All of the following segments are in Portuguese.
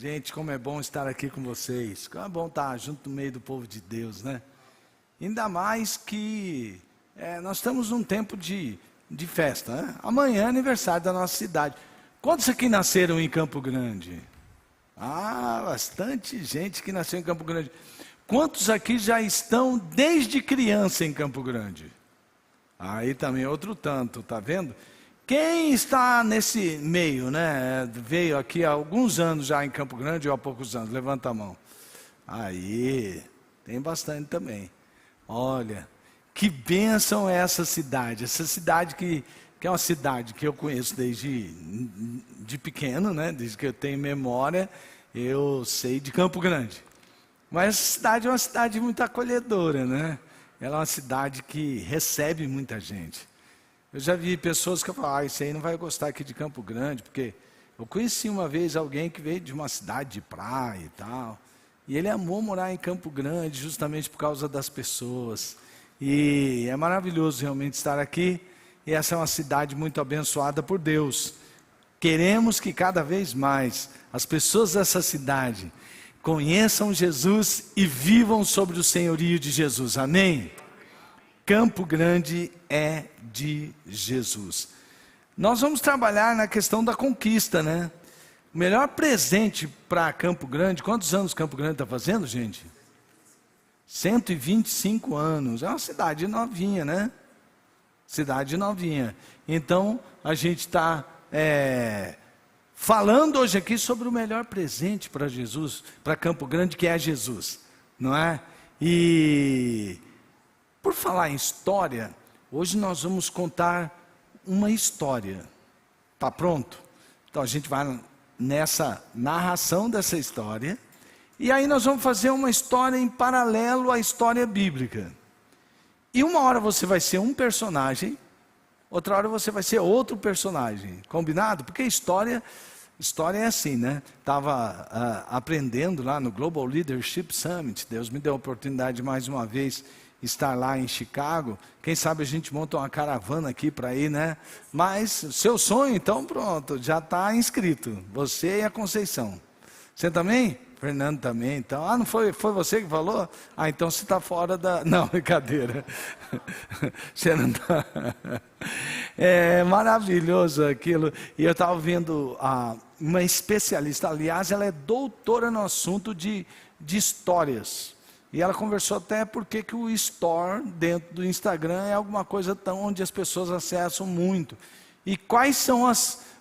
Gente, como é bom estar aqui com vocês. Como é bom estar junto no meio do povo de Deus, né? Ainda mais que nós estamos num tempo de festa, né? Amanhã é aniversário da nossa cidade. Quantos aqui nasceram em Campo Grande? Ah, bastante gente que nasceu em Campo Grande. Quantos aqui já estão desde criança em Campo Grande? Aí também outro tanto, tá vendo? Quem está nesse meio, né? Veio aqui há alguns anos já em Campo Grande ou há poucos anos? Levanta a mão. Aí, tem bastante também. Olha, que bênção é essa cidade. Essa cidade que é uma cidade que eu conheço desde de pequeno, né? Desde que eu tenho memória, eu sei de Campo Grande. Mas essa cidade é uma cidade muito acolhedora, né? Ela é uma cidade que recebe muita gente. Eu já vi pessoas que falam, esse aí não vai gostar aqui de Campo Grande, porque eu conheci uma vez alguém que veio de uma cidade de praia e tal, e ele amou morar em Campo Grande justamente por causa das pessoas. E é maravilhoso realmente estar aqui, e essa é uma cidade muito abençoada por Deus. Queremos que cada vez mais as pessoas dessa cidade conheçam Jesus e vivam sobre o senhorio de Jesus, amém? Campo Grande é de Jesus. Nós vamos trabalhar na questão da conquista, né? O melhor presente para Campo Grande, quantos anos Campo Grande está fazendo, gente? 125 anos, é uma cidade novinha, né? Cidade novinha. Então, a gente está falando hoje aqui sobre o melhor presente para Jesus, para Campo Grande, que é Jesus, não é? E por falar em história, hoje nós vamos contar uma história. Está pronto? Então a gente vai nessa narração dessa história, e aí nós vamos fazer uma história em paralelo à história bíblica. E uma hora você vai ser um personagem, outra hora você vai ser outro personagem. Combinado? Porque história é assim, né? Estava aprendendo lá no Global Leadership Summit. Deus me deu a oportunidade mais uma vez estar lá em Chicago. Quem sabe a gente monta uma caravana aqui para ir, né? Mas seu sonho, então pronto, já está inscrito. Você e a Conceição. Você também? Fernando também, então. Ah, não foi você que falou? Ah, então você está fora da... Não, brincadeira. Você não está... É maravilhoso aquilo. E eu estava vendo uma especialista, aliás, ela é doutora no assunto de histórias. E ela conversou até porque que o store dentro do Instagram é alguma coisa onde as pessoas acessam muito. E quais são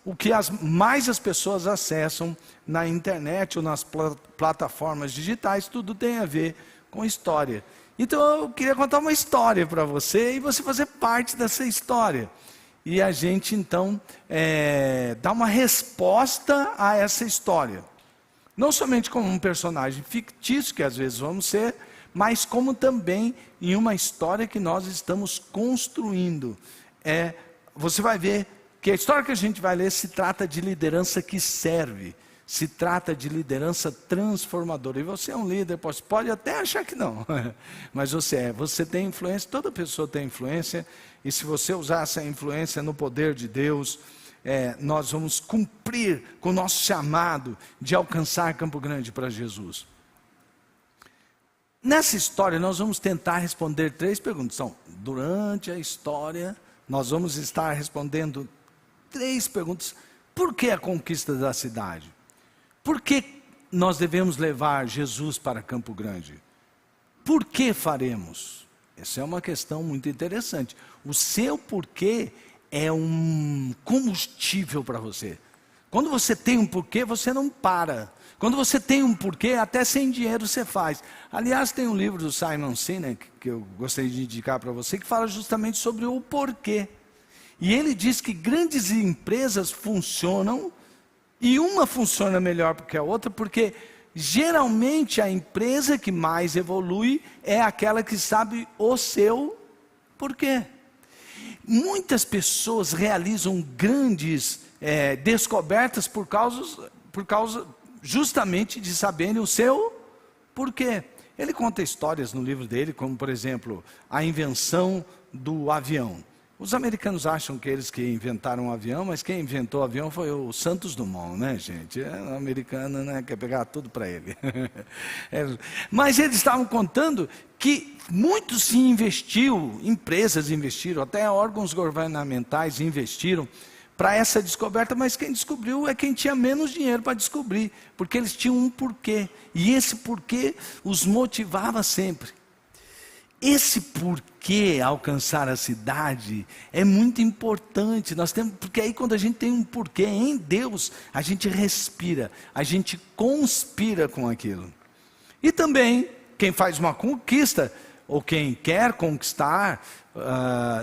o que mais as pessoas acessam na internet ou nas plataformas digitais, tudo tem a ver com história. Então eu queria contar uma história para você e você fazer parte dessa história. E a gente então dá uma resposta a essa história. Não somente como um personagem fictício, que às vezes vamos ser, mas como também em uma história que nós estamos construindo. Você vai ver que a história que a gente vai ler se trata de liderança que serve, se trata de liderança transformadora. E você é um líder, pode até achar que não, mas você tem influência, toda pessoa tem influência, e se você usar essa influência no poder de Deus, nós vamos cumprir com o nosso chamado de alcançar Campo Grande para Jesus. Nessa história nós vamos tentar responder 3 perguntas. Então, durante a história nós vamos estar respondendo 3 perguntas. Por que a conquista da cidade? Por que nós devemos levar Jesus para Campo Grande? Por que faremos? Essa é uma questão muito interessante. O seu porquê é um combustível para você. Quando você tem um porquê, você não para. Quando você tem um porquê, até sem dinheiro você faz. Aliás, tem um livro do Simon Sinek, que eu gostaria de indicar para você, que fala justamente sobre o porquê. E ele diz que grandes empresas funcionam, e uma funciona melhor que a outra, porque geralmente a empresa que mais evolui é aquela que sabe o seu porquê. Muitas pessoas realizam grandes descobertas por causa justamente de saberem o seu porquê. Ele conta histórias no livro dele, como por exemplo, a invenção do avião. Os americanos acham que eles que inventaram o avião, mas quem inventou o avião foi o Santos Dumont, né, gente? O americano, né, quer pegar tudo para ele. Mas eles estavam contando que muito se investiu, empresas investiram, até órgãos governamentais investiram para essa descoberta, mas quem descobriu é quem tinha menos dinheiro para descobrir, porque eles tinham um porquê, e esse porquê os motivava sempre. Esse porquê alcançar a cidade é muito importante, porque aí quando a gente tem um porquê em Deus, a gente respira, a gente conspira com aquilo. E também, quem faz uma conquista, ou quem quer conquistar,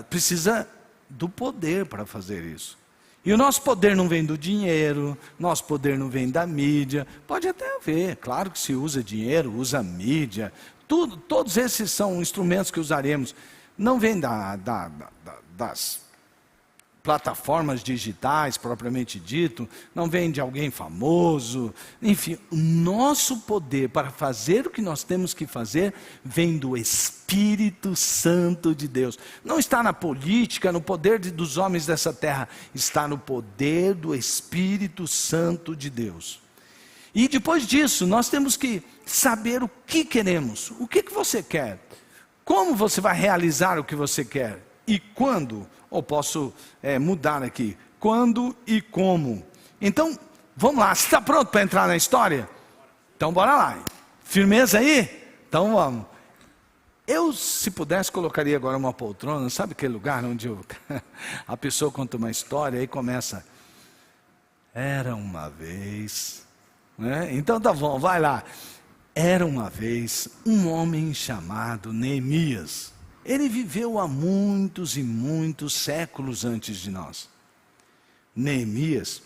precisa do poder para fazer isso. E o nosso poder não vem do dinheiro, nosso poder não vem da mídia, pode até haver, claro que se usa dinheiro, usa mídia, todos esses são instrumentos que usaremos, não vem das plataformas digitais, propriamente dito, não vem de alguém famoso, enfim, o nosso poder para fazer o que nós temos que fazer, vem do Espírito Santo de Deus, não está na política, no poder dos homens dessa terra, está no poder do Espírito Santo de Deus. E depois disso, nós temos que saber o que queremos, o que você quer, como você vai realizar o que você quer, e quando. Ou posso mudar aqui, quando e como. Então, vamos lá, você está pronto para entrar na história? Então bora lá, firmeza aí? Então vamos. Eu, se pudesse, colocaria agora uma poltrona, sabe aquele lugar onde a pessoa conta uma história e começa, era uma vez, né? Então tá bom, vai lá. Era uma vez um homem chamado Neemias. Ele viveu há muitos e muitos séculos antes de nós. Neemias,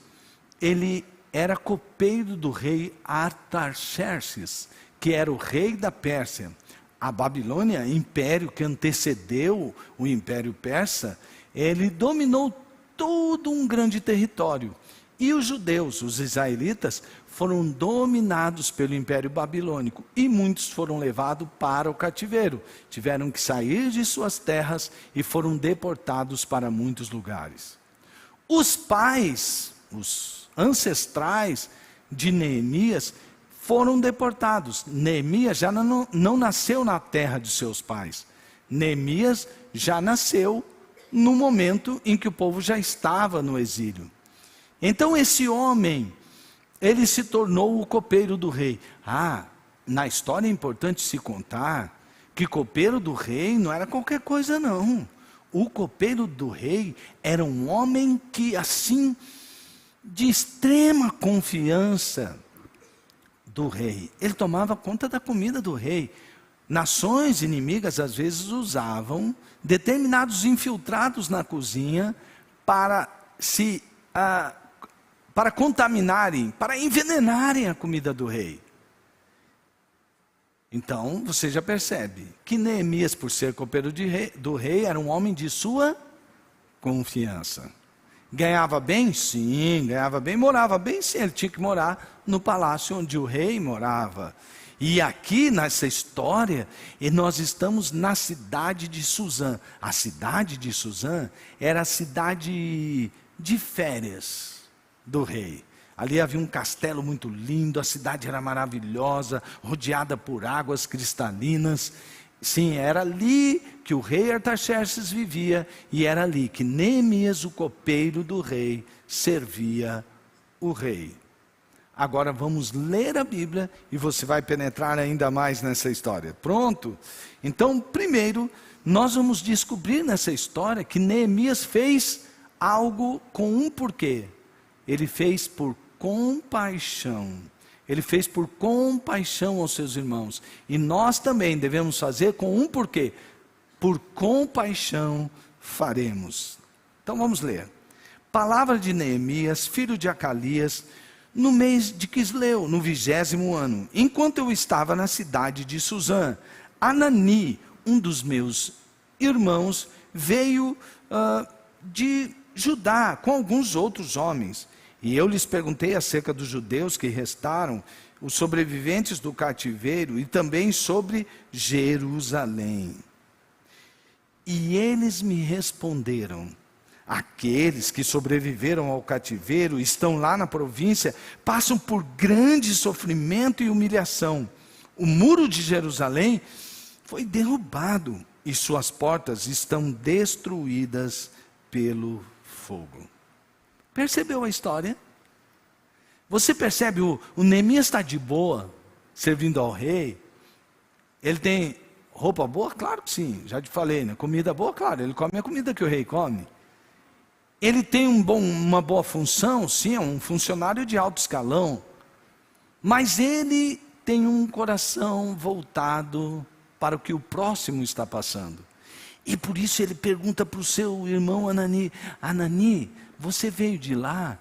ele era copeiro do rei Artaxerxes, que era o rei da Pérsia. A Babilônia, império que antecedeu o Império Persa, ele dominou todo um grande território. E os judeus, os israelitas, foram dominados pelo Império Babilônico e muitos foram levados para o cativeiro. Tiveram que sair de suas terras e foram deportados para muitos lugares. Os pais, os ancestrais de Neemias foram deportados. Neemias já não nasceu na terra de seus pais. Neemias já nasceu no momento em que o povo já estava no exílio. Então esse homem, ele se tornou o copeiro do rei. Na história é importante se contar que copeiro do rei não era qualquer coisa não. O copeiro do rei era um homem que assim, de extrema confiança do rei. Ele tomava conta da comida do rei. Nações inimigas às vezes usavam determinados infiltrados na cozinha para contaminarem, para envenenarem a comida do rei. Então, você já percebe que Neemias, por ser copeiro do rei, era um homem de sua confiança. Ganhava bem? Sim, ganhava bem. Morava bem? Sim, ele tinha que morar no palácio onde o rei morava. E aqui nessa história, nós estamos na cidade de Suzã. A cidade de Suzã era a cidade de férias do rei. Ali havia um castelo muito lindo, a cidade era maravilhosa, rodeada por águas cristalinas. Sim, era ali que o rei Artaxerxes vivia, e era ali que Neemias, o copeiro do rei, servia o rei. Agora vamos ler a Bíblia e você vai penetrar ainda mais nessa história. Pronto? Então, primeiro, nós vamos descobrir nessa história que Neemias fez algo com um porquê. Ele fez por compaixão. Ele fez por compaixão aos seus irmãos. E nós também devemos fazer com um porquê. Por compaixão faremos. Então vamos ler. Palavra de Neemias, filho de Acalias, no mês de Quisleu, no 20º ano, enquanto eu estava na cidade de Suzã, Anani, um dos meus irmãos, veio de Judá com alguns outros homens. E eu lhes perguntei acerca dos judeus que restaram, os sobreviventes do cativeiro, e também sobre Jerusalém. E eles me responderam: aqueles que sobreviveram ao cativeiro, estão lá na província, passam por grande sofrimento e humilhação. O muro de Jerusalém foi derrubado e suas portas estão destruídas pelo fogo. Percebeu a história? Você percebe, o Neemias está de boa, servindo ao rei. Ele tem roupa boa? Claro que sim, já te falei, né? Comida boa? Claro, ele come a comida que o rei come. Ele tem uma boa função? Sim, é um funcionário de alto escalão. Mas ele tem um coração voltado para o que o próximo está passando. E por isso ele pergunta para o seu irmão Anani: Anani, você veio de lá?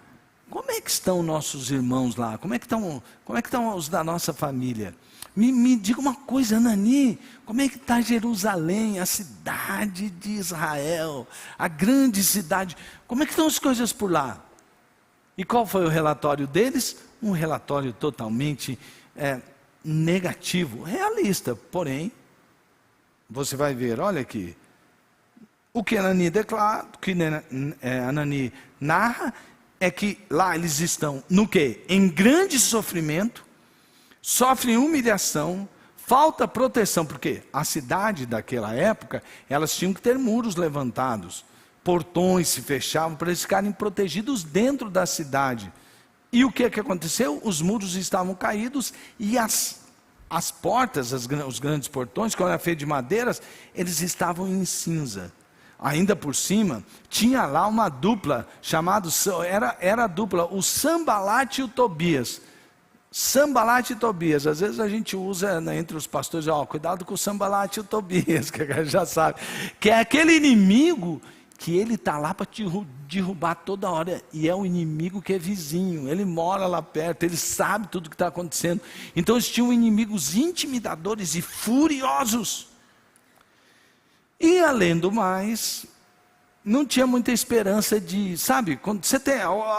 Como é que estão nossos irmãos lá? Como é que estão os da nossa família? Me diga uma coisa, Anani, como é que está Jerusalém, a cidade de Israel, a grande cidade, como é que estão as coisas por lá? E qual foi o relatório deles? Um relatório totalmente negativo, realista, porém, você vai ver, olha aqui, o que Anani declara, o que Anani narra, é que lá eles estão, no quê? Em grande sofrimento, sofrem humilhação, falta proteção, porque a cidade daquela época, elas tinham que ter muros levantados, portões se fechavam para eles ficarem protegidos dentro da cidade. E o que aconteceu? Os muros estavam caídos e as portas, os grandes portões, que eram feitos de madeiras, eles estavam em cinza. Ainda por cima, tinha lá uma dupla, era a dupla, o Sambalate e o Tobias. Sambalate e Tobias, às vezes a gente usa, né, entre os pastores, cuidado com o Sambalate e o Tobias, que a gente já sabe, que é aquele inimigo que ele está lá para te derrubar toda hora, e é o inimigo que é vizinho, ele mora lá perto, ele sabe tudo o que está acontecendo. Então eles tinham inimigos intimidadores e furiosos. E além do mais, não tinha muita esperança de, sabe, quando você tem,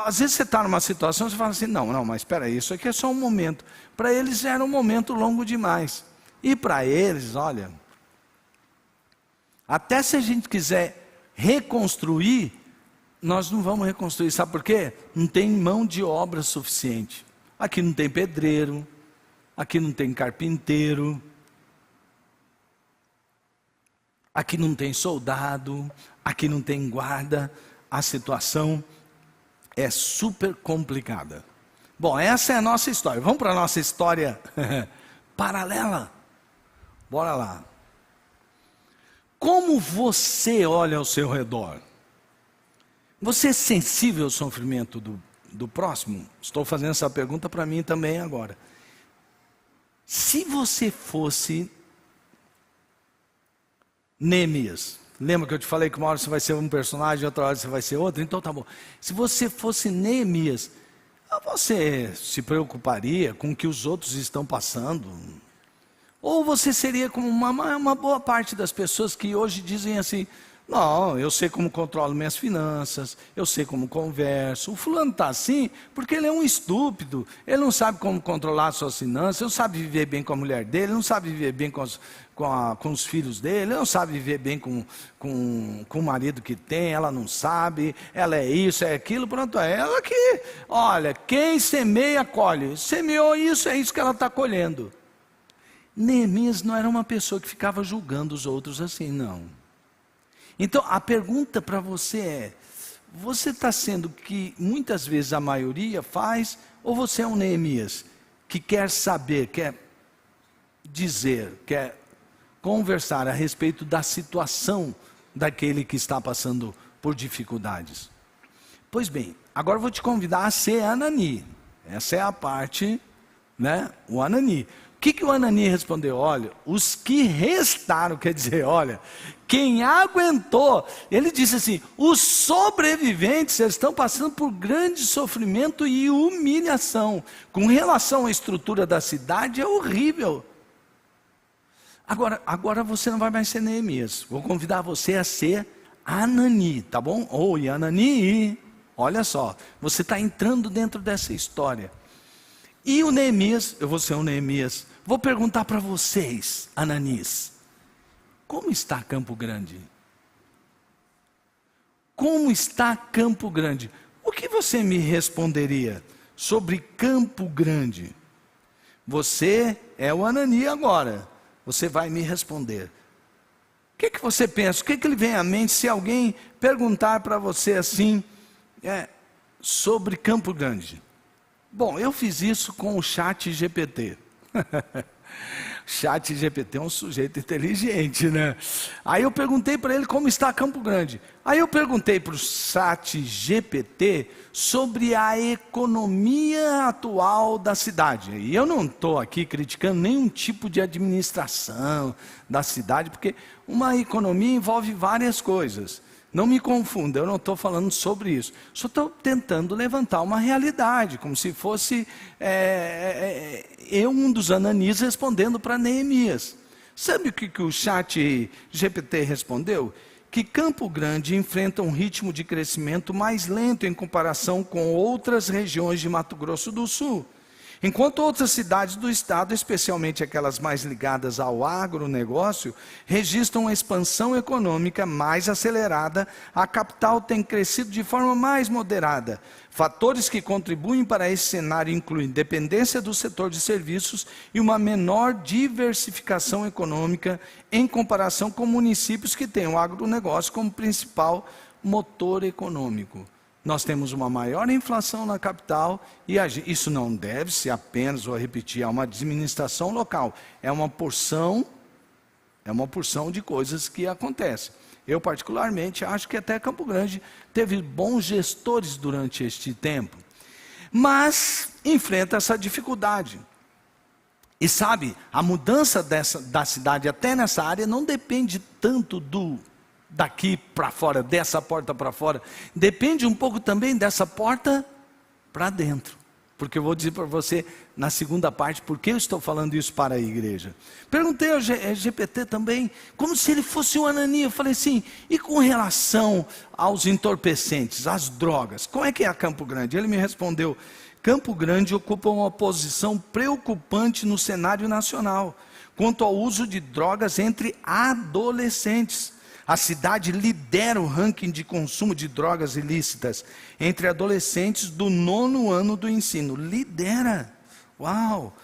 às vezes você está numa situação, você fala assim, não, mas espera aí, isso aqui é só um momento. Para eles era um momento longo demais. E para eles, olha, até se a gente quiser reconstruir, nós não vamos reconstruir, sabe por quê? Não tem mão de obra suficiente. Aqui não tem pedreiro, aqui não tem carpinteiro, aqui não tem soldado, aqui não tem guarda, a situação é super complicada. Bom, essa é a nossa história. Vamos para a nossa história paralela. Bora lá. Como você olha ao seu redor? Você é sensível ao sofrimento do próximo? Estou fazendo essa pergunta para mim também agora. Se você fosse Neemias, lembra que eu te falei que uma hora você vai ser um personagem, outra hora você vai ser outro? Então tá bom. Se você fosse Neemias, você se preocuparia com o que os outros estão passando? Ou você seria como uma boa parte das pessoas que hoje dizem assim, não, eu sei como controlo minhas finanças, eu sei como converso. O fulano está assim porque ele é um estúpido, ele não sabe como controlar suas finanças, ele não sabe viver bem com a mulher dele, ele não sabe viver bem com os filhos dele, ele não sabe viver bem com o marido que tem, ela não sabe, ela é isso, é aquilo, pronto, é ela que, olha, quem semeia, colhe, semeou isso, é isso que ela está colhendo. Neemias não era uma pessoa que ficava julgando os outros assim, não. Então, a pergunta para você é, você está sendo o que muitas vezes a maioria faz, ou você é um Neemias que quer saber, quer dizer, quer conversar a respeito da situação daquele que está passando por dificuldades? Pois bem, agora eu vou te convidar a ser Anani. Essa é a parte, né, o Anani. O que o Anani respondeu? Olha, os que restaram, quer dizer, olha, quem aguentou, ele disse assim, os sobreviventes estão passando por grande sofrimento e humilhação. Com relação à estrutura da cidade, é horrível. Agora você não vai mais ser Neemias, vou convidar você a ser Anani, tá bom? Oi, Anani, olha só, você está entrando dentro dessa história. E o Neemias, eu vou ser um Neemias, vou perguntar para vocês, Ananis, como está Campo Grande? como está Campo Grande? O que você me responderia sobre Campo Grande? Você é o Anani agora. Você vai me responder. O que você pensa? O que lhe vem à mente se alguém perguntar para você assim, sobre Campo Grande? Bom, eu fiz isso com o ChatGPT. ChatGPT é um sujeito inteligente, né? Aí eu perguntei para ele como está Campo Grande. Aí eu perguntei para o ChatGPT sobre a economia atual da cidade. E eu não estou aqui criticando nenhum tipo de administração da cidade, porque uma economia envolve várias coisas. Não me confunda, eu não estou falando sobre isso. Só estou tentando levantar uma realidade, como se fosse eu, um dos Ananis, respondendo para Neemias. Sabe o que o ChatGPT respondeu? Que Campo Grande enfrenta um ritmo de crescimento mais lento em comparação com outras regiões de Mato Grosso do Sul. Enquanto outras cidades do estado, especialmente aquelas mais ligadas ao agronegócio, registram uma expansão econômica mais acelerada, a capital tem crescido de forma mais moderada. Fatores que contribuem para esse cenário incluem dependência do setor de serviços e uma menor diversificação econômica em comparação com municípios que têm o agronegócio como principal motor econômico. Nós temos uma maior inflação na capital e isso não deve-se apenas, vou repetir, a uma administração local. É uma porção de coisas que acontecem. Eu particularmente acho que até Campo Grande teve bons gestores durante este tempo. Mas enfrenta essa dificuldade. E sabe, a mudança da cidade até nessa área não depende tanto daqui para fora, dessa porta para fora, depende um pouco também dessa porta para dentro. Porque eu vou dizer para você, na segunda parte, por que eu estou falando isso para a igreja. Perguntei ao GPT também, como se ele fosse um Anani. Eu falei assim, e com relação aos entorpecentes, às drogas, como é que é a Campo Grande? Ele me respondeu, Campo Grande ocupa uma posição preocupante no cenário nacional, quanto ao uso de drogas entre adolescentes. A cidade lidera o ranking de consumo de drogas ilícitas entre adolescentes do 9º ano do ensino. Lidera, uau,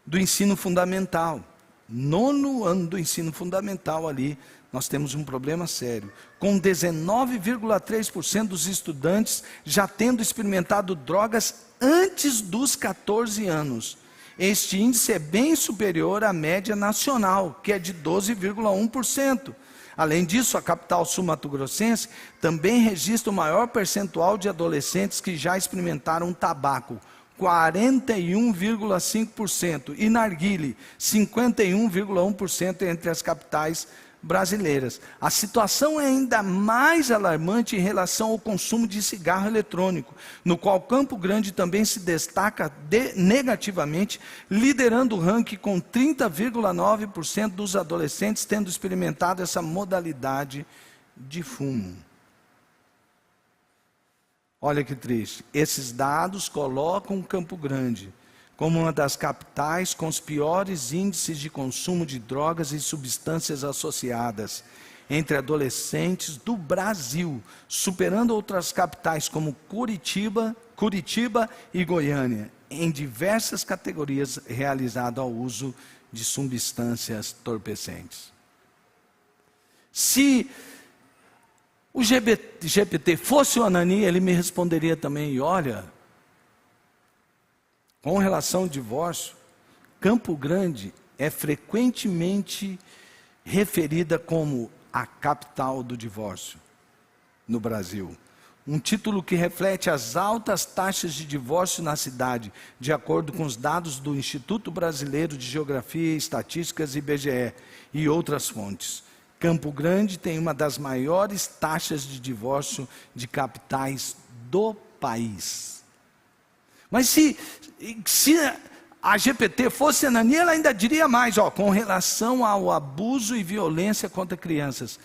do ensino fundamental. 9º ano do ensino fundamental ali, nós temos um problema sério. Com 19,3% dos estudantes já tendo experimentado drogas antes dos 14 anos. Este índice é bem superior à média nacional, que é de 12,1%. Além disso, a capital sul-mato-grossense também registra o maior percentual de adolescentes que já experimentaram tabaco, 41,5%, e narguile, 51,1% entre as capitais brasileiras. A situação é ainda mais alarmante em relação ao consumo de cigarro eletrônico, no qual Campo Grande também se destaca negativamente, liderando o ranking com 30,9% dos adolescentes tendo experimentado essa modalidade de fumo. Olha que triste. Esses dados colocam Campo Grande como uma das capitais com os piores índices de consumo de drogas e substâncias associadas entre adolescentes do Brasil, superando outras capitais como Curitiba e Goiânia, em diversas categorias realizadas ao uso de substâncias entorpecentes. Se o GPT fosse o Anani, ele me responderia também, olha, com relação ao divórcio, Campo Grande é frequentemente referida como a capital do divórcio no Brasil. Um título que reflete as altas taxas de divórcio na cidade, de acordo com os dados do Instituto Brasileiro de Geografia e Estatísticas, IBGE, e outras fontes. Campo Grande tem uma das maiores taxas de divórcio de capitais do país. Mas se a GPT fosse Anani, ela ainda diria mais, com relação ao abuso e violência contra crianças.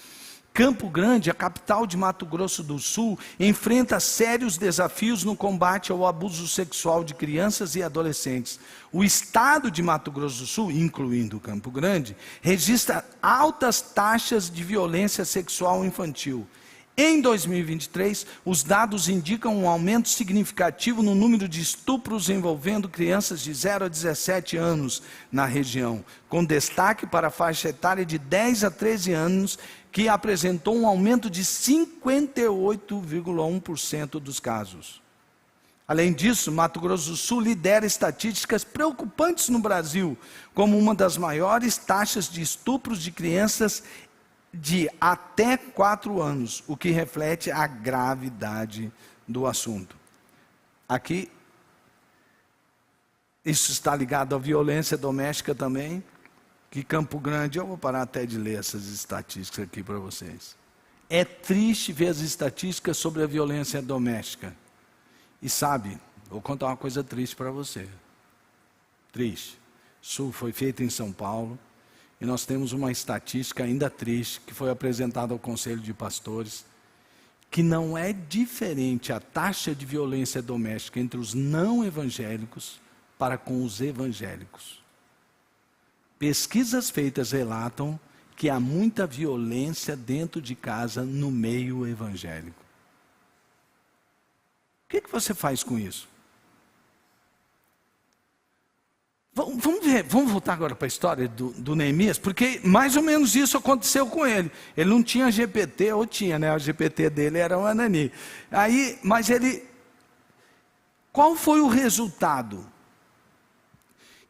Campo Grande, a capital de Mato Grosso do Sul, enfrenta sérios desafios no combate ao abuso sexual de crianças e adolescentes. O estado de Mato Grosso do Sul, incluindo Campo Grande, registra altas taxas de violência sexual infantil. Em 2023, os dados indicam um aumento significativo no número de estupros envolvendo crianças de 0 a 17 anos na região, com destaque para a faixa etária de 10 a 13 anos, que apresentou um aumento de 58,1% dos casos. Além disso, Mato Grosso do Sul lidera estatísticas preocupantes no Brasil, como uma das maiores taxas de estupros de crianças de até 4 anos, o que reflete a gravidade do assunto. Aqui, isso está ligado à violência doméstica também, que Campo Grande, eu vou parar até de ler essas estatísticas aqui para vocês. É triste ver as estatísticas sobre a violência doméstica. E sabe, vou contar uma coisa triste para você. Triste. Isso foi feito em São Paulo. E nós temos uma estatística ainda triste, que foi apresentada ao Conselho de Pastores, que não é diferente a taxa de violência doméstica entre os não evangélicos para com os evangélicos. Pesquisas feitas relatam que há muita violência dentro de casa no meio evangélico. O que você faz com isso? Vamos ver, vamos voltar agora para a história do Neemias, porque mais ou menos isso aconteceu com ele. Ele não tinha GPT, ou tinha, né? O GPT dele era o Anani. Mas qual foi o resultado? O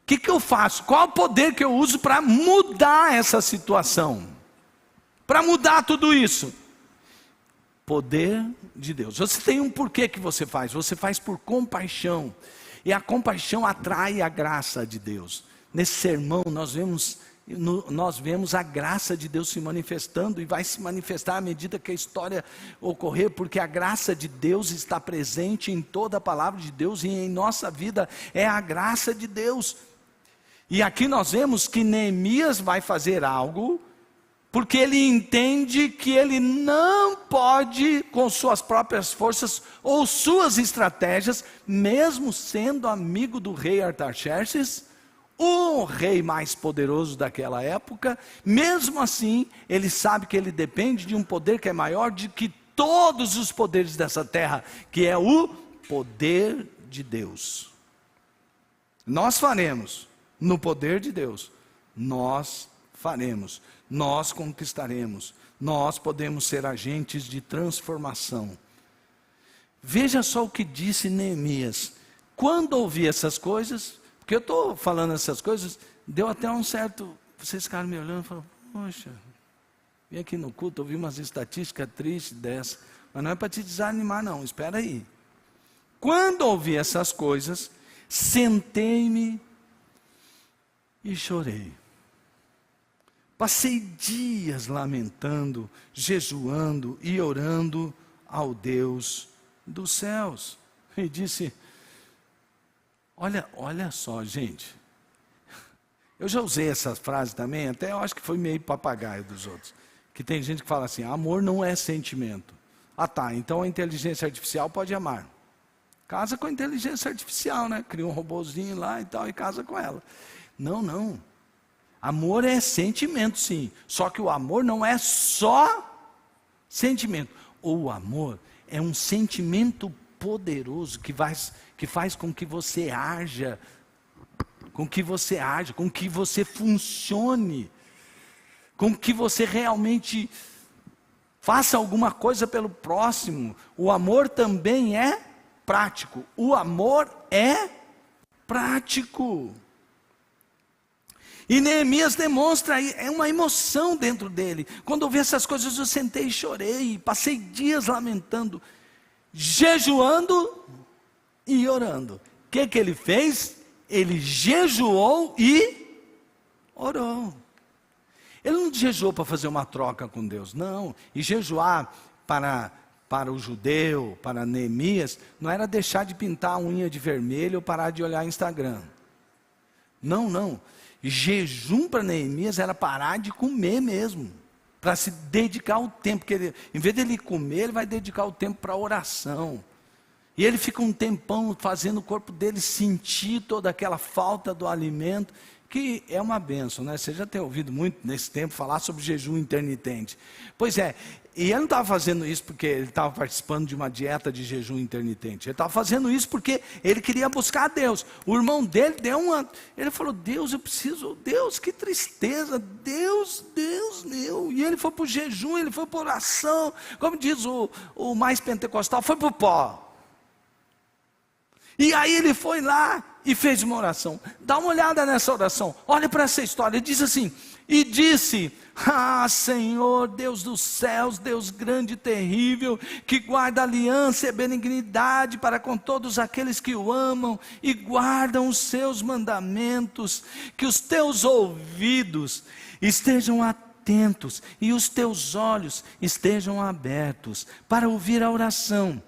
que eu faço? Qual o poder que eu uso para mudar essa situação? Para mudar tudo isso? Poder de Deus. Você tem um porquê que você faz por compaixão. E a compaixão atrai a graça de Deus. Nesse sermão nós vemos a graça de Deus se manifestando, e vai se manifestar à medida que a história ocorrer, porque a graça de Deus está presente em toda a palavra de Deus, e em nossa vida é a graça de Deus. E aqui nós vemos que Neemias vai fazer algo, porque ele entende que ele não pode, com suas próprias forças ou suas estratégias, mesmo sendo amigo do rei Artaxerxes, o rei mais poderoso daquela época, mesmo assim, ele sabe que ele depende de um poder que é maior do que todos os poderes dessa terra, que é o poder de Deus. Nós faremos, no poder de Deus, nós faremos. Nós conquistaremos, nós podemos ser agentes de transformação. Veja só o que disse Neemias. Quando ouvi essas coisas, porque eu estou falando essas coisas, deu até um certo... Vocês ficaram me olhando e falaram, poxa, vim aqui no culto, ouvi umas estatísticas tristes dessa, mas não é para te desanimar não, espera aí. Quando ouvi essas coisas, sentei-me e chorei. Passei dias lamentando, jejuando e orando ao Deus dos céus. E disse, olha só, gente. Eu já usei essa frase também, até eu acho que foi meio papagaio dos outros. Que tem gente que fala assim, amor não é sentimento. Ah tá, então a inteligência artificial pode amar. Casa com a inteligência artificial, né? Cria um robozinho lá e tal e casa com ela. Não. Amor é sentimento, sim. Só que o amor não é só sentimento. O amor é um sentimento poderoso que faz com que você haja, com que você funcione, com que você realmente faça alguma coisa pelo próximo. O amor também é prático. O amor é prático. E Neemias demonstra uma emoção dentro dele. Quando eu vi essas coisas, eu sentei e chorei. Passei dias lamentando, jejuando e orando. O que ele fez? Ele jejuou e orou. Ele não jejuou para fazer uma troca com Deus, não. E jejuar para o judeu, para Neemias, não era deixar de pintar a unha de vermelho ou parar de olhar Instagram. Não. Jejum para Neemias era parar de comer mesmo, para se dedicar o tempo, porque em vez de ele comer, ele vai dedicar o tempo para a oração. E ele fica um tempão fazendo o corpo dele sentir toda aquela falta do alimento, que é uma bênção, né? Você já tem ouvido muito nesse tempo falar sobre jejum intermitente. Pois é, e ele não estava fazendo isso porque ele estava participando de uma dieta de jejum intermitente. Ele estava fazendo isso porque ele queria buscar a Deus. O irmão dele ele falou, Deus, eu preciso, Deus, que tristeza, Deus meu. E ele foi para o jejum, ele foi para a oração, como diz o mais pentecostal, foi para o pó. E aí ele foi lá e fez uma oração. Dá uma olhada nessa oração. Olha para essa história. Ele diz assim: e disse: ah, Senhor, Deus dos céus, Deus grande e terrível, que guarda aliança e benignidade para com todos aqueles que o amam e guardam os seus mandamentos, que os teus ouvidos estejam atentos e os teus olhos estejam abertos para ouvir a oração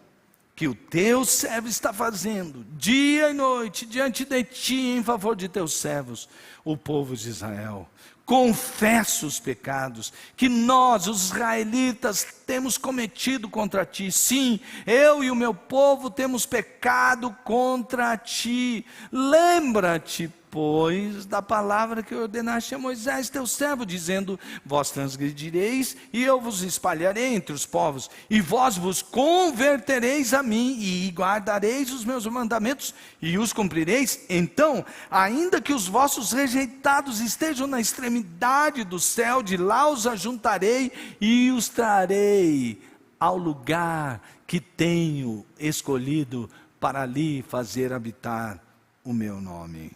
que o teu servo está fazendo, dia e noite, diante de ti, em favor de teus servos, o povo de Israel. Confesso os pecados que nós, os israelitas, temos cometido contra ti. Sim, eu e o meu povo temos pecado contra ti. Lembra-te, pois, da palavra que ordenaste a Moisés, teu servo, dizendo: vós transgredireis e eu vos espalharei entre os povos, e vós vos convertereis a mim, e guardareis os meus mandamentos, e os cumprireis. Então, ainda que os vossos rejeitados estejam na extremidade do céu, de lá os ajuntarei, e os trarei ao lugar que tenho escolhido, para ali fazer habitar o meu nome.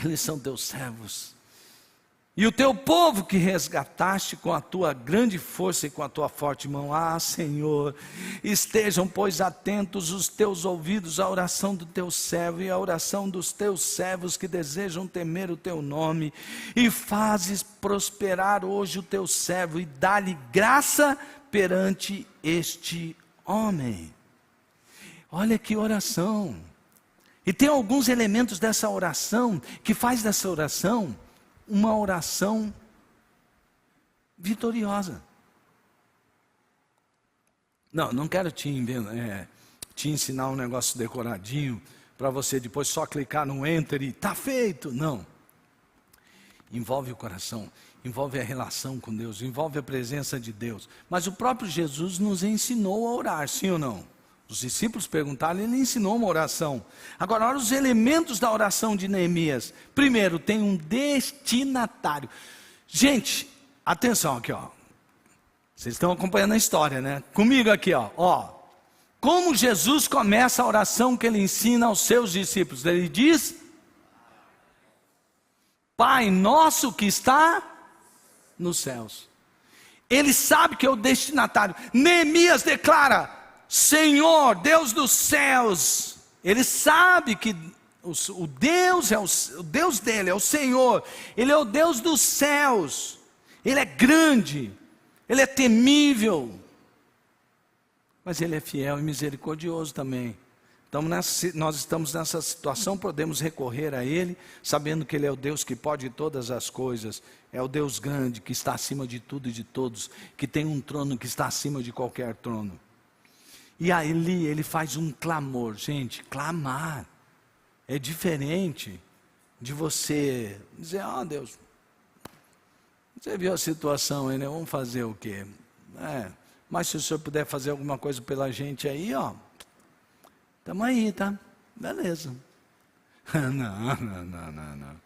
Eles são teus servos, e o teu povo que resgataste com a tua grande força e com a tua forte mão. Ah, Senhor, estejam, pois, atentos os teus ouvidos à oração do teu servo e à oração dos teus servos que desejam temer o teu nome, e fazes prosperar hoje o teu servo, e dá-lhe graça perante este homem. Olha que oração! E tem alguns elementos dessa oração, que faz dessa oração uma oração vitoriosa. Não quero te ensinar um negócio decoradinho, para você depois só clicar no enter e está feito. Não. Envolve o coração, envolve a relação com Deus, envolve a presença de Deus. Mas o próprio Jesus nos ensinou a orar, sim ou não? Os discípulos perguntaram, ele ensinou uma oração. Agora, olha os elementos da oração de Neemias. Primeiro, tem um destinatário. Gente, atenção aqui, ó. Vocês estão acompanhando a história, né? Comigo aqui, ó. Como Jesus começa a oração que ele ensina aos seus discípulos? Ele diz: Pai nosso que está nos céus. Ele sabe que é o destinatário. Neemias declara: Senhor, Deus dos céus. Ele sabe que o Deus o Deus dele é o Senhor. Ele é o Deus dos céus. Ele é grande, ele é temível, mas ele é fiel e misericordioso também. Então, nós estamos nessa situação, podemos recorrer a ele, sabendo que ele é o Deus que pode todas as coisas. É o Deus grande, que está acima de tudo e de todos, que tem um trono que está acima de qualquer trono. E aí ele faz um clamor. Gente, clamar é diferente de você dizer: ó Deus, você viu a situação aí, né? Vamos fazer o quê? Mas se o senhor puder fazer alguma coisa pela gente aí, ó, estamos aí, tá? Beleza. Não.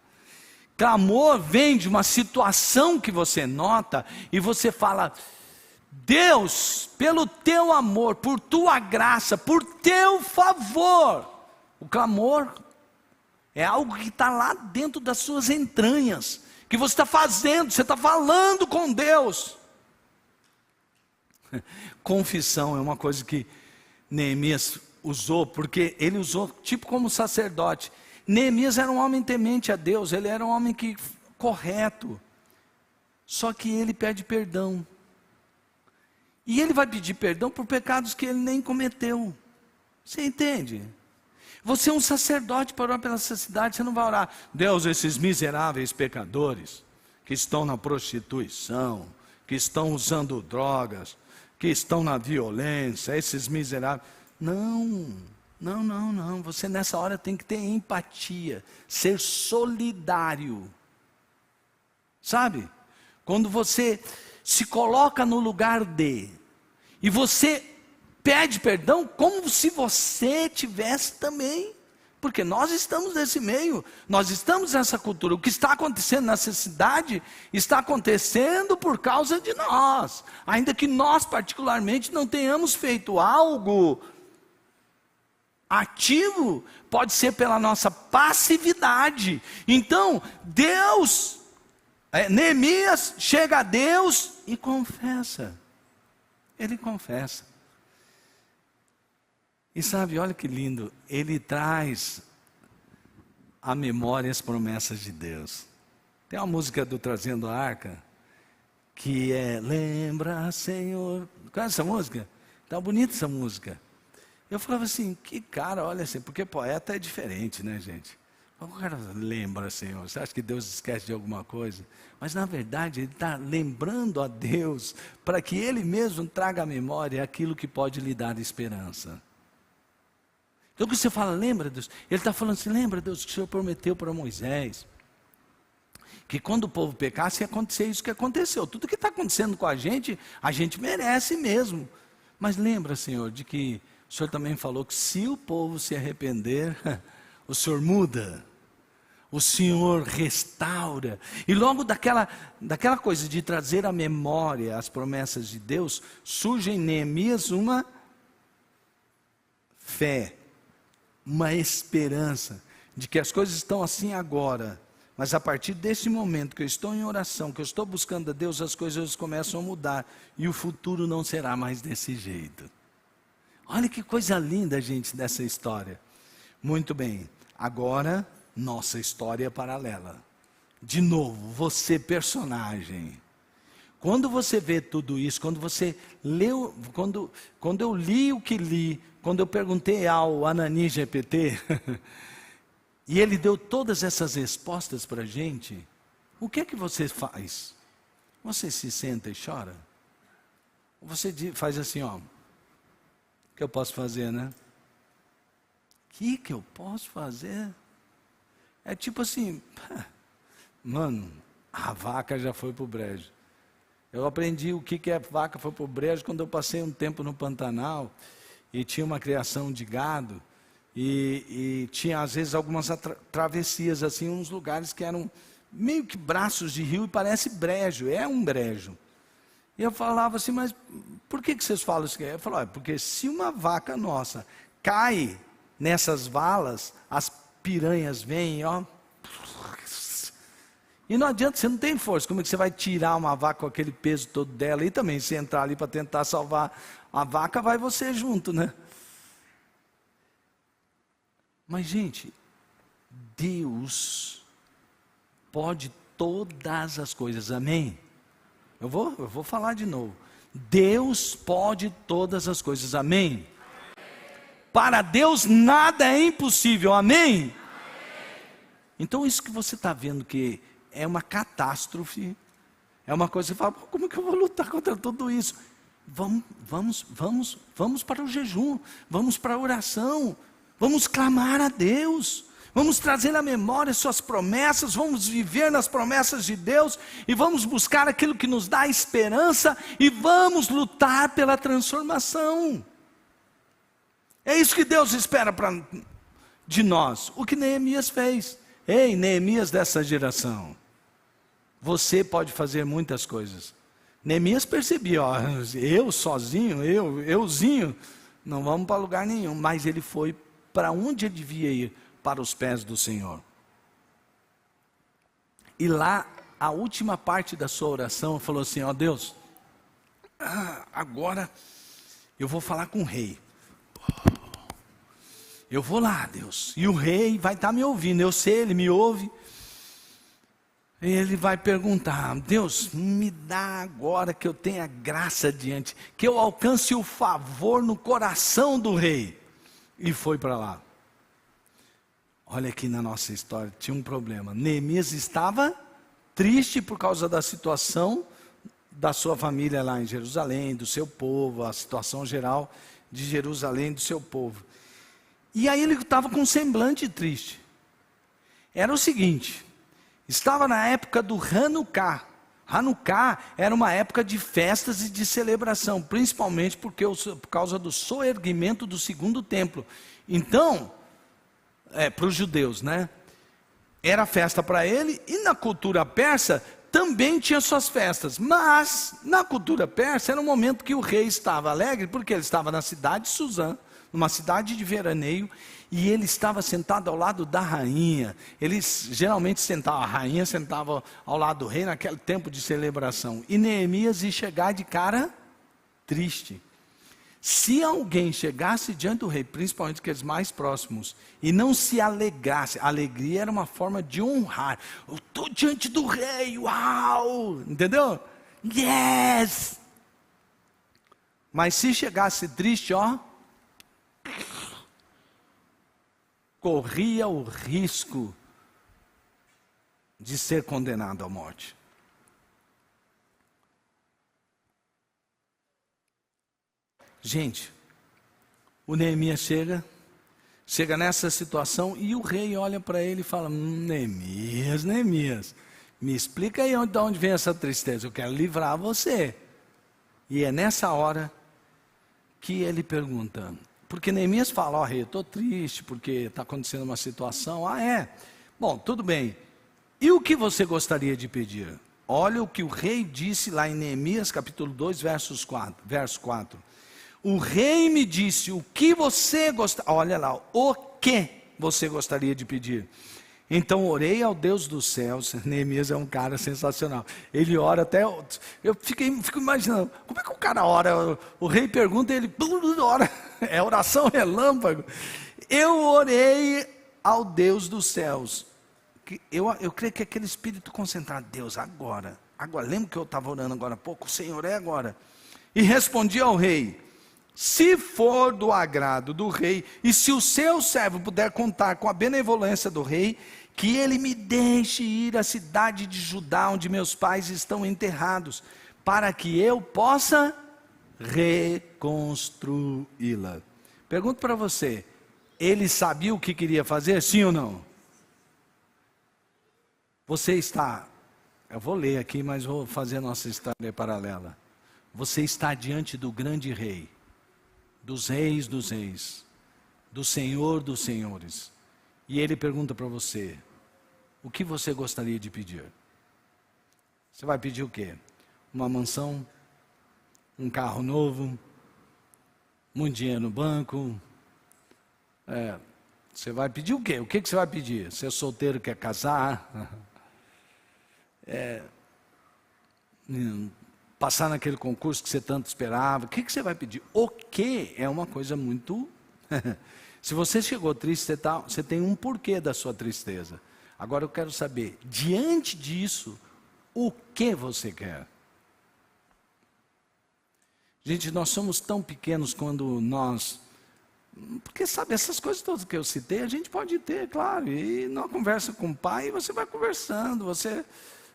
Clamor vem de uma situação que você nota e você fala: Deus, pelo teu amor, por tua graça, por teu favor. O clamor é algo que está lá dentro das suas entranhas, que você está fazendo, você está falando com Deus. Confissão é uma coisa que Neemias usou, porque ele usou tipo como sacerdote. Neemias era um homem temente a Deus, ele era um homem correto, só que ele pede perdão. E ele vai pedir perdão por pecados que ele nem cometeu. Você entende? Você é um sacerdote para orar pela sua cidade, você não vai orar: Deus, esses miseráveis pecadores, que estão na prostituição, que estão usando drogas, que estão na violência, esses miseráveis. Não. Você nessa hora tem que ter empatia, ser solidário. Sabe? Quando você se coloca no lugar e você pede perdão como se você tivesse também. Porque nós estamos nesse meio, nós estamos nessa cultura. O que está acontecendo nessa cidade está acontecendo por causa de nós. Ainda que nós particularmente não tenhamos feito algo ativo, pode ser pela nossa passividade. Então, Neemias chega a Deus e confessa. Ele confessa. E sabe, olha que lindo, ele traz à memória as promessas de Deus. Tem uma música do Trazendo a Arca, que é, lembra, Senhor. Conhece essa música? Tá bonita essa música. Eu falava assim, que cara, olha assim, porque poeta é diferente, né, gente? O cara lembra, Senhor, você acha que Deus esquece de alguma coisa? Mas na verdade ele está lembrando a Deus, para que Ele mesmo traga à memória aquilo que pode lhe dar esperança. Então, quando você fala, lembra, Deus? Ele está falando assim, lembra, Deus, que o Senhor prometeu para Moisés, que quando o povo pecasse, ia acontecer isso que aconteceu. Tudo que está acontecendo com a gente merece mesmo. Mas lembra, Senhor, de que o Senhor também falou que se o povo se arrepender, o Senhor muda, o Senhor restaura. E logo daquela coisa de trazer à memória as promessas de Deus, surge em Neemias uma fé, uma esperança de que as coisas estão assim agora, mas a partir desse momento que eu estou em oração, que eu estou buscando a Deus, as coisas começam a mudar e o futuro não será mais desse jeito. Olha que coisa linda, gente, dessa história. Muito bem, agora nossa história paralela. De novo, você personagem. Quando você vê tudo isso, quando você leu, quando eu li o que li, quando eu perguntei ao Anani GPT, e ele deu todas essas respostas para a gente, o que é que você faz? Você se senta e chora? Você faz assim, ó, o que eu posso fazer, né? O que eu posso fazer? É tipo assim, mano, a vaca já foi para o brejo. Eu aprendi o que é vaca foi para o brejo quando eu passei um tempo no Pantanal e tinha uma criação de gado e tinha às vezes algumas travessias assim, uns lugares que eram meio que braços de rio e parece brejo, é um brejo. E eu falava assim, mas por que vocês falam isso? Eu falava, porque se uma vaca nossa cai nessas valas, as piranhas vêm, ó. E não adianta, você não tem força. Como é que você vai tirar uma vaca com aquele peso todo dela? E também, se entrar ali para tentar salvar a vaca, vai você junto, né? Mas, gente, Deus pode todas as coisas, amém? Eu vou falar de novo. Deus pode todas as coisas, amém? Para Deus nada é impossível, amém? Então isso que você está vendo que é uma catástrofe, é uma coisa que você fala, como é que eu vou lutar contra tudo isso? Vamos para o jejum, vamos para a oração, vamos clamar a Deus, vamos trazer à memória suas promessas, vamos viver nas promessas de Deus, e vamos buscar aquilo que nos dá esperança, e vamos lutar pela transformação. É isso que Deus espera de nós, o que Neemias fez. Ei, Neemias dessa geração, você pode fazer muitas coisas. Neemias percebia, ó, eu sozinho, euzinho, não vamos para lugar nenhum. Mas ele foi para onde ele devia ir, para os pés do Senhor. E lá, a última parte da sua oração, falou assim, ó Deus, agora eu vou falar com o rei. Eu vou lá, Deus, e o rei vai estar me ouvindo, eu sei, ele me ouve. E ele vai perguntar, Deus, me dá agora que eu tenha graça diante, que eu alcance o favor no coração do rei. E foi para lá. Olha aqui na nossa história, tinha um problema. Neemias estava triste por causa da situação da sua família lá em Jerusalém, do seu povo, a situação geral de Jerusalém, do seu povo. E aí ele estava com um semblante triste. Era o seguinte, estava na época do Hanukkah. Hanukkah era uma época de festas e de celebração, principalmente por causa do soerguimento do segundo templo. Então, para os judeus, né? Era festa para ele, e na cultura persa também tinha suas festas. Mas, na cultura persa, era um momento que o rei estava alegre, porque ele estava na cidade de Suzã, numa cidade de veraneio, e ele estava sentado ao lado da rainha. Eles geralmente sentavam, a rainha sentava ao lado do rei naquele tempo de celebração. E Neemias ia chegar de cara triste. Se alguém chegasse diante do rei, principalmente aqueles mais próximos, e não se alegrasse, a alegria era uma forma de honrar. Eu estou diante do rei, uau! Entendeu? Yes! Mas se chegasse triste, ó, corria o risco de ser condenado à morte. Gente, o Neemias chega nessa situação e o rei olha para ele e fala: Neemias, me explica aí de onde vem essa tristeza, eu quero livrar você. E é nessa hora que ele pergunta, porque Neemias fala: ó rei, eu estou triste porque está acontecendo uma situação. Ah, é? Bom, tudo bem. E o que você gostaria de pedir? Olha o que o rei disse lá em Neemias capítulo 2, verso 4. O rei me disse, o que você gostaria, olha lá, o que você gostaria de pedir? Então orei ao Deus dos céus. Neemias é um cara sensacional. Ele ora até, eu fico imaginando, como é que o cara ora? O rei pergunta e ele ora, é oração relâmpago. Eu orei ao Deus dos céus. Eu creio que aquele espírito concentrado, Deus, agora, lembra que eu estava orando agora há pouco? Senhor, é agora. E respondi ao rei: se for do agrado do rei, e se o seu servo puder contar com a benevolência do rei, que ele me deixe ir à cidade de Judá, onde meus pais estão enterrados, para que eu possa reconstruí-la. Pergunto para você, ele sabia o que queria fazer, sim ou não? Você está, eu vou ler aqui, mas vou fazer a nossa história paralela. Você está diante do grande rei, dos reis, do Senhor dos senhores, e ele pergunta para você: o que você gostaria de pedir? Você vai pedir o quê? Uma mansão? Um carro novo? Muito dinheiro no banco? Você vai pedir o quê? O que você vai pedir? Você é solteiro, quer casar? Passar naquele concurso que você tanto esperava? O que você vai pedir? O que é uma coisa muito... Se você chegou triste, você tem um porquê da sua tristeza. Agora eu quero saber, diante disso, o que você quer? Gente, nós somos tão pequenos quando nós... Porque sabe, essas coisas todas que eu citei, a gente pode ter, claro. E numa conversa com o pai, você vai conversando, você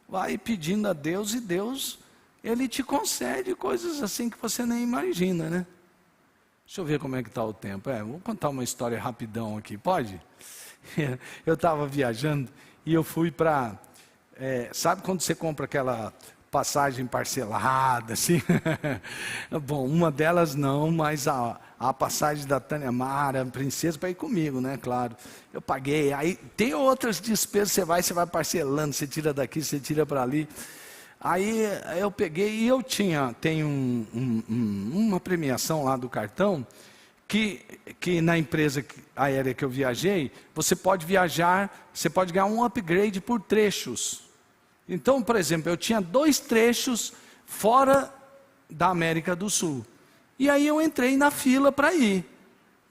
vai pedindo a Deus, e Deus... Ele te concede coisas assim que você nem imagina, né? Deixa eu ver como é que está o tempo. Vou contar uma história rapidão aqui, pode? Eu estava viajando e eu fui para... sabe quando você compra aquela passagem parcelada, assim? Bom, uma delas não, mas a passagem da Tânia Mara, princesa, para ir comigo, né? Claro. Eu paguei. Aí tem outras despesas, você vai parcelando, você tira daqui, você tira para ali. Aí eu peguei e eu tenho uma premiação lá do cartão, que na empresa aérea que eu viajei, você pode viajar, você pode ganhar um upgrade por trechos. Então, por exemplo, eu tinha 2 trechos fora da América do Sul. E aí eu entrei na fila para ir.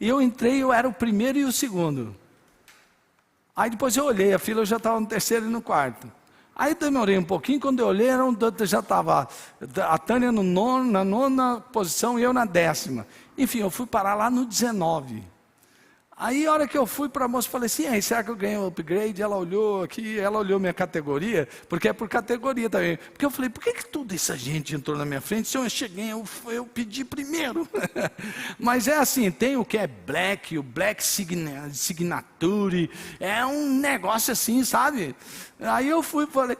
E eu era o primeiro e o segundo. Aí depois eu olhei, a fila eu já estava no terceiro e no quarto. Aí demorei um pouquinho, quando eu olhei, já estava a Tânia na 9ª posição e eu na 10ª. Enfim, eu fui parar lá no 19. Aí a hora que eu fui para a moça, falei assim, aí, será que eu ganhei um upgrade? Ela olhou aqui, ela olhou minha categoria, porque é por categoria também. Porque eu falei, por que toda essa gente entrou na minha frente? Se eu cheguei, eu pedi primeiro. Mas é assim, tem o que é Black, o Black Signature, é um negócio assim, sabe? Aí eu fui, falei,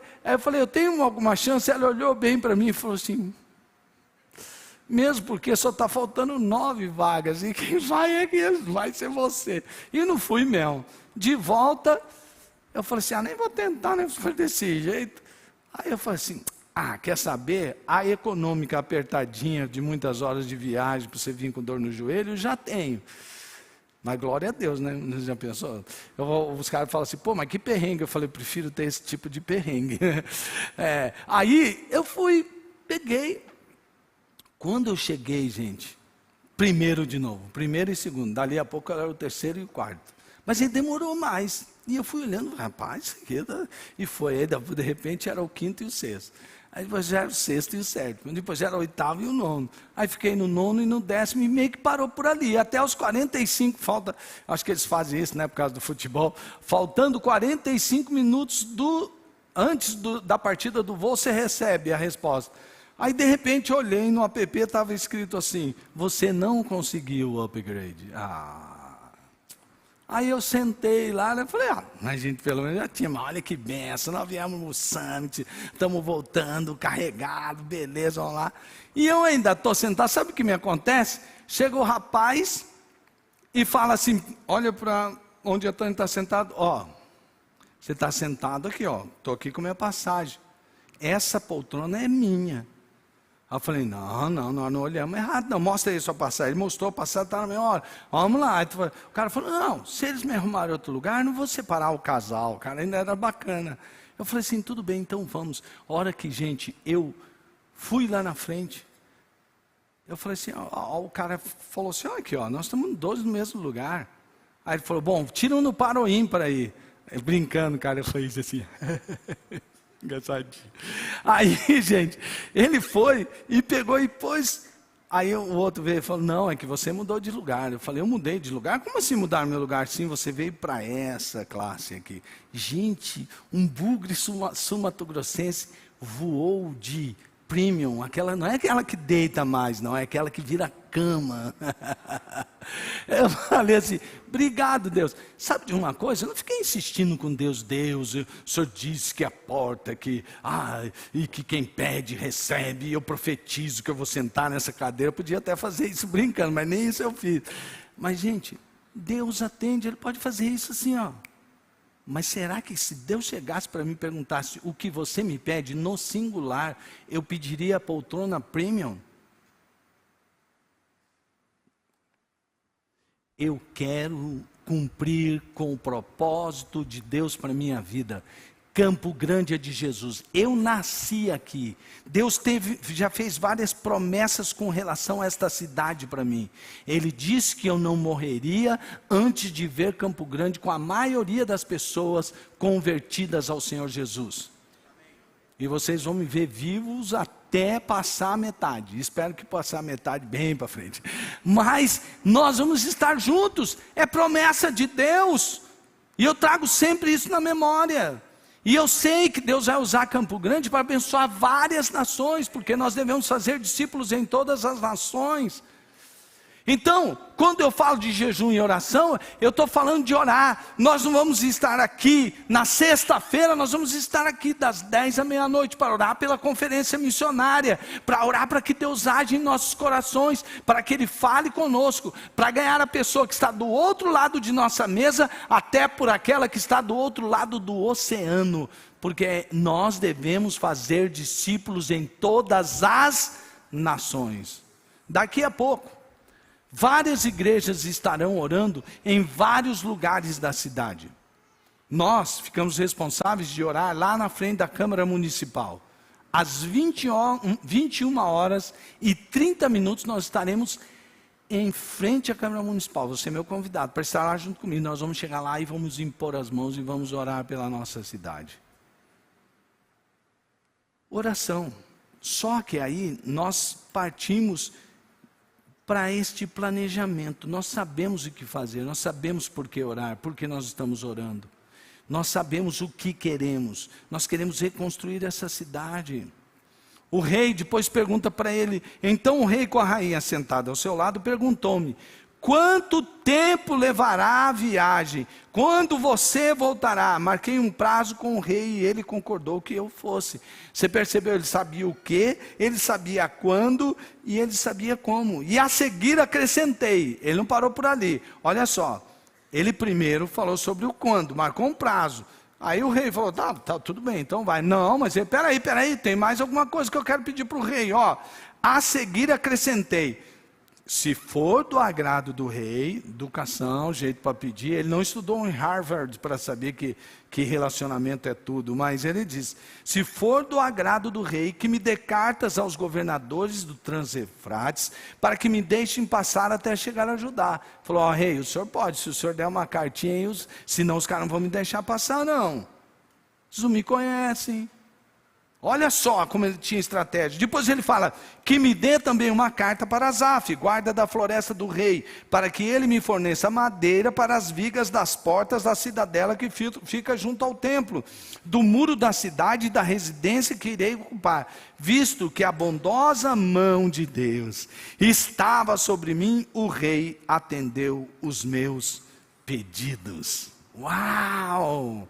eu tenho alguma chance? Ela olhou bem para mim e falou assim, mesmo porque só está faltando 9 vagas, e quem vai ser você. E não fui mesmo. De volta, eu falei assim, nem vou tentar, né? Foi desse jeito. Aí eu falei assim, quer saber? A econômica apertadinha de muitas horas de viagem, para você vir com dor no joelho, eu já tenho. Mas glória a Deus, né? Você já pensou? Os caras falam assim, mas que perrengue. Eu falei, prefiro ter esse tipo de perrengue. Aí eu fui, peguei. Quando eu cheguei, gente, primeiro e segundo, dali a pouco era o terceiro e o quarto. Mas ele demorou mais. E eu fui olhando, rapaz, isso aqui e foi. Aí, de repente, era o quinto e o sexto. Aí depois já era o sexto e o sétimo. Depois já era o oitavo e o nono. Aí fiquei no nono e no 10º e meio que parou por ali. Até os 45, acho que eles fazem isso, né, por causa do futebol. Faltando 45 minutos antes da partida do voo, você recebe a resposta. Aí de repente olhei no app, estava escrito assim, você não conseguiu o upgrade. Aí eu sentei lá, né, falei, mas gente, pelo menos já tinha, mas olha que benção, nós viemos no Summit, estamos voltando, carregado, beleza, vamos lá. E eu ainda estou sentado, sabe o que me acontece? Chega o rapaz e fala assim, olha para onde a Tânia está sentado, você está sentado aqui, estou aqui com minha passagem, essa poltrona é minha. Aí eu falei, não olhamos errado, não, mostra aí a sua passagem. Ele mostrou a passagem, está na minha hora, vamos lá. O cara falou, não, se eles me arrumarem outro lugar, não vou separar o casal, o cara ainda era bacana. Eu falei assim, tudo bem, então vamos. A hora que, gente, eu fui lá na frente, eu falei assim, o cara falou assim, olha aqui, nós estamos 12 no mesmo lugar. Aí ele falou, bom, tira um no par ou ímpar aí. Brincando, cara, eu falei isso assim. Engraçadinho. Aí, gente, ele foi e pegou e pôs. Aí o outro veio e falou, não, é que você mudou de lugar. Eu falei, eu mudei de lugar? Como assim mudar meu lugar? Sim, você veio para essa classe aqui. Gente, um bugre sumatogrossense voou de premium, não é aquela que deita mais, não, é aquela que vira cama. Eu falei assim, obrigado Deus. Sabe de uma coisa? Eu não fiquei insistindo com Deus, o Senhor disse que a porta, e que quem pede recebe, e eu profetizo que eu vou sentar nessa cadeira. Eu podia até fazer isso brincando, mas nem isso eu fiz. Mas gente, Deus atende, Ele pode fazer isso assim, Mas será que se Deus chegasse para mim e perguntasse o que você me pede no singular, eu pediria a poltrona premium? Eu quero cumprir com o propósito de Deus para a minha vida. Campo Grande é de Jesus. Eu nasci aqui. Deus já fez várias promessas com relação a esta cidade para mim. Ele disse que eu não morreria antes de ver Campo Grande com a maioria das pessoas convertidas ao Senhor Jesus. E vocês vão me ver vivos até passar a metade. Espero que passar a metade bem para frente. Mas nós vamos estar juntos. É promessa de Deus. E eu trago sempre isso na memória. E eu sei que Deus vai usar Campo Grande para abençoar várias nações, porque nós devemos fazer discípulos em todas as nações. Então, quando eu falo de jejum e oração, eu estou falando de orar. Nós não vamos estar aqui na sexta-feira, nós vamos estar aqui das 10 à meia-noite para orar pela conferência missionária, para orar para que Deus age em nossos corações, para que Ele fale conosco, para ganhar a pessoa que está do outro lado de nossa mesa, até por aquela que está do outro lado do oceano, porque nós devemos fazer discípulos em todas as nações. Daqui a pouco, várias igrejas estarão orando em vários lugares da cidade. Nós ficamos responsáveis de orar lá na frente da Câmara Municipal. Às 21 horas e 30 minutos nós estaremos em frente à Câmara Municipal. Você é meu convidado para estar lá junto comigo. Nós vamos chegar lá e vamos impor as mãos e vamos orar pela nossa cidade. Oração. Só que aí nós partimos para este planejamento. Nós sabemos o que fazer, nós sabemos por que orar, por que nós estamos orando. Nós sabemos o que queremos. Nós queremos reconstruir essa cidade. O rei depois pergunta para ele. Então o rei, com a rainha sentada ao seu lado, perguntou-me: quanto tempo levará a viagem? Quando você voltará? Marquei um prazo com o rei e ele concordou que eu fosse. Você percebeu? Ele sabia o que, ele sabia quando e ele sabia como. E a seguir acrescentei. Ele não parou por ali. Olha só. Ele primeiro falou sobre o quando, marcou um prazo. Aí o rei falou: tá, tudo bem, então vai. Não, mas peraí, tem mais alguma coisa que eu quero pedir para o rei. A seguir acrescentei: se for do agrado do rei, educação, jeito para pedir. Ele não estudou em Harvard para saber que relacionamento é tudo, mas ele diz: se for do agrado do rei, que me dê cartas aos governadores do Trans-Eufrates, para que me deixem passar até chegar a Judá. Falou: rei, o senhor pode, se o senhor der uma cartinha, senão os caras não vão me deixar passar não. Vocês não me conhecem. Olha só como ele tinha estratégia. Depois ele fala: que me dê também uma carta para Asaf, guarda da floresta do rei, para que ele me forneça madeira para as vigas das portas da cidadela que fica junto ao templo, do muro da cidade e da residência que irei ocupar, visto que a bondosa mão de Deus estava sobre mim, o rei atendeu os meus pedidos. Uau!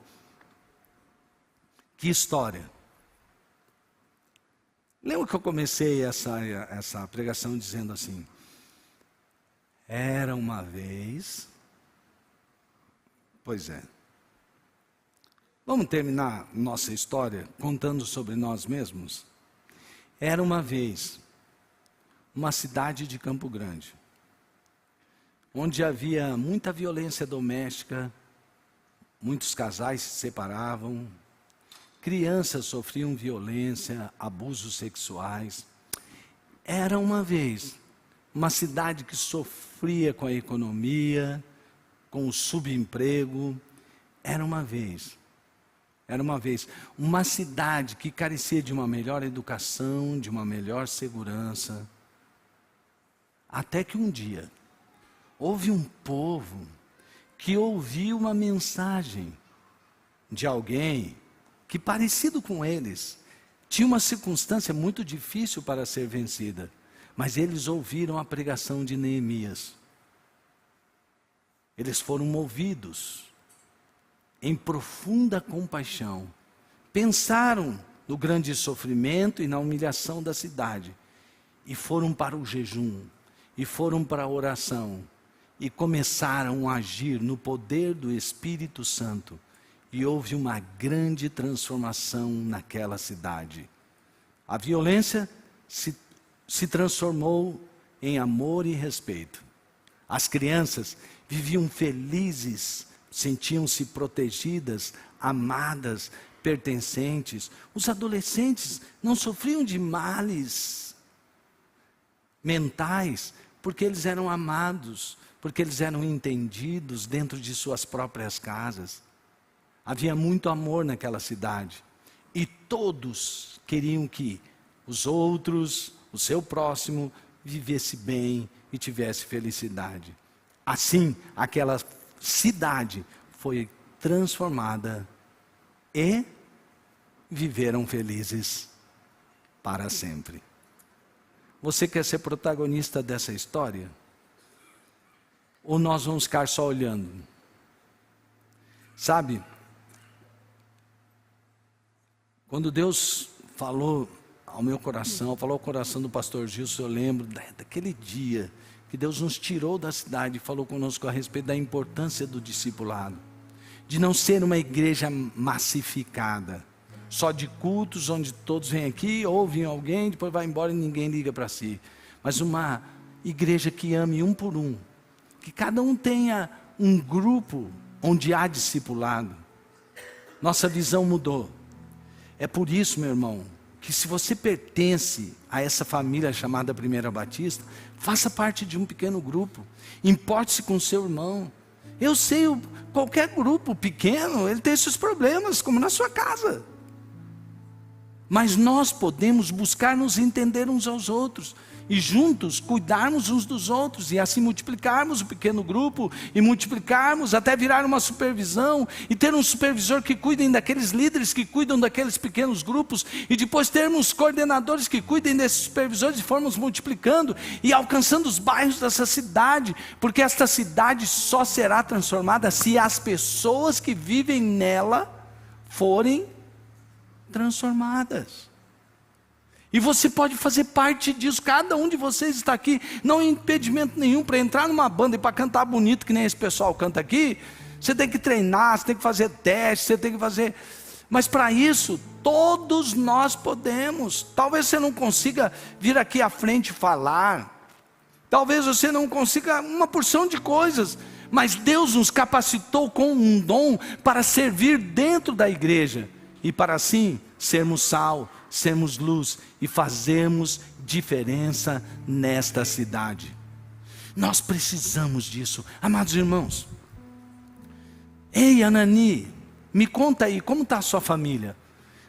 Que história! Lembra que eu comecei essa pregação dizendo assim: era uma vez. Pois é. Vamos terminar nossa história contando sobre nós mesmos? Era uma vez uma cidade de Campo Grande, onde havia muita violência doméstica, muitos casais se separavam, crianças sofriam violência, abusos sexuais. Era uma vez uma cidade que sofria com a economia, com o subemprego. Era uma vez uma cidade que carecia de uma melhor educação, de uma melhor segurança. Até que um dia, houve um povo que ouviu uma mensagem de alguém que, parecido com eles, tinha uma circunstância muito difícil para ser vencida, mas eles ouviram a pregação de Neemias. Eles foram movidos em profunda compaixão, pensaram no grande sofrimento e na humilhação da cidade, e foram para o jejum, e foram para a oração, e começaram a agir no poder do Espírito Santo. E houve uma grande transformação naquela cidade. A violência se transformou em amor e respeito. As crianças viviam felizes, sentiam-se protegidas, amadas, pertencentes. Os adolescentes não sofriam de males mentais, porque eles eram amados, porque eles eram entendidos dentro de suas próprias casas. Havia muito amor naquela cidade. E todos queriam que os outros, o seu próximo, vivesse bem e tivesse felicidade. Assim, aquela cidade foi transformada e viveram felizes para sempre. Você quer ser protagonista dessa história? Ou nós vamos ficar só olhando? Sabe? Quando Deus falou ao meu coração, falou ao coração do pastor Gilson, eu lembro daquele dia que Deus nos tirou da cidade e falou conosco a respeito da importância do discipulado, de não ser uma igreja massificada, só de cultos onde todos vêm aqui, ouvem alguém, depois vai embora e ninguém liga para si, mas uma igreja que ame um por um, que cada um tenha um grupo onde há discipulado. Nossa visão mudou. É por isso, meu irmão, que se você pertence a essa família chamada Primeira Batista, faça parte de um pequeno grupo, importe-se com seu irmão. Eu sei, qualquer grupo pequeno, ele tem seus problemas, como na sua casa. Mas nós podemos buscar nos entender uns aos outros, e juntos cuidarmos uns dos outros, e assim multiplicarmos o pequeno grupo, e multiplicarmos até virar uma supervisão, e ter um supervisor que cuidem daqueles líderes que cuidam daqueles pequenos grupos, e depois termos coordenadores que cuidem desses supervisores, e formos multiplicando, e alcançando os bairros dessa cidade, porque esta cidade só será transformada se as pessoas que vivem nela forem transformadas. E você pode fazer parte disso. Cada um de vocês está aqui. Não há impedimento nenhum para entrar numa banda e para cantar bonito, que nem esse pessoal canta aqui. Você tem que treinar, você tem que fazer teste, você tem que fazer... Mas para isso, todos nós podemos. Talvez você não consiga vir aqui à frente falar. Talvez você não consiga uma porção de coisas. Mas Deus nos capacitou com um dom para servir dentro da igreja. E para assim sermos sal, sermos luz e fazermos diferença nesta cidade. Nós precisamos disso, amados irmãos. Ei, Anani, me conta aí, como está a sua família?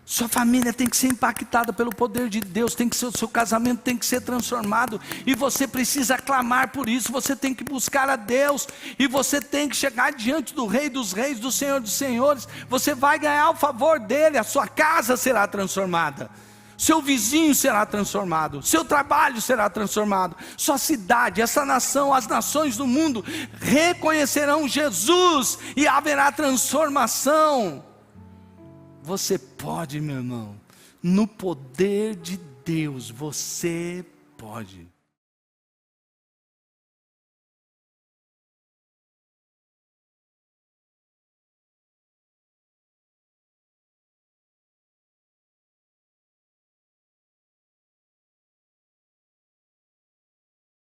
Sua família tem que ser impactada pelo poder de Deus, tem que ser, o seu casamento tem que ser transformado, e você precisa clamar por isso, você tem que buscar a Deus, e você tem que chegar diante do Rei dos Reis, do Senhor dos Senhores, você vai ganhar o favor dEle, a sua casa será transformada, seu vizinho será transformado, seu trabalho será transformado, sua cidade, essa nação, as nações do mundo reconhecerão Jesus, e haverá transformação. Você pode, meu irmão, no poder de Deus, você pode.